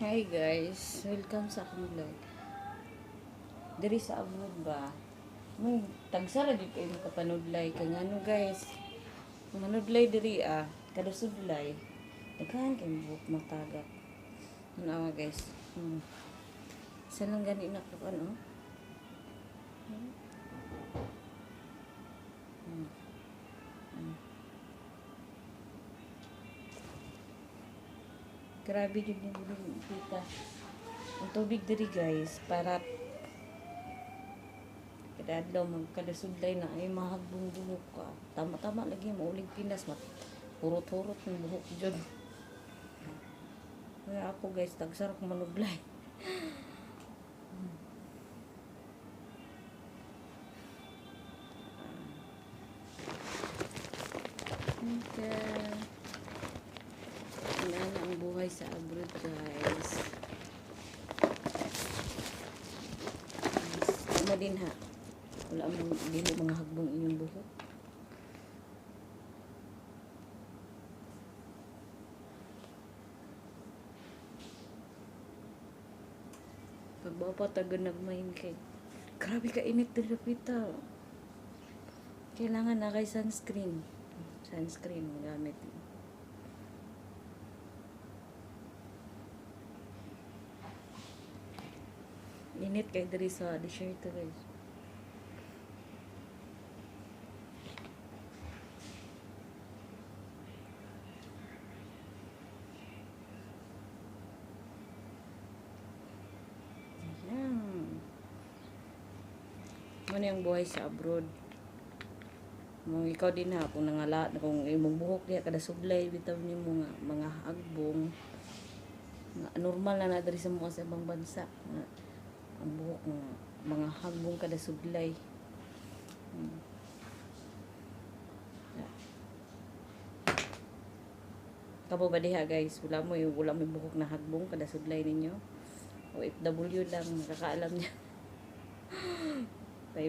Hi guys, welcome sa akong vlog. Diri sa abroad ba? May tagsara di kayo makapanudlay kay ngano guys. Manudlay diri kada sudlay. Daghan kay buhok matagak. Ano guys? Isa lang gani na ko ano? Grabe jud ni kita. Ang tubig diri guys para kada adlaw kada sudlay na ay mahagbong buhok ka. Tama-tama lagi maulig pinas mat. Hurot-hurot ng buhok jud. Kaya ako guys, tagsarap manudlay. Okay. Yan ang buhay sa abroad guys. Tama din ha. Wala mo dili mga hagbong inyong buhok. Pagbawa taga nagmain kay grabe ka init dili pita. Kailangan na kay sunscreen. Sunscreen gamit. Init kay diri sa desierto guys. Ano yung buhay sa abroad? Kung ikaw din ha, kung nangala, kung imong buhok diya kada sublay, bitaw ni mga hagbong, normal na nadari sa mga sa ibang bansa. Ang buhok mga hagbong kada sublay. Kamo ba diha guys? Wala mo buhok na hagbong kada sublay ninyo? O FW lang, nakakaalam niya.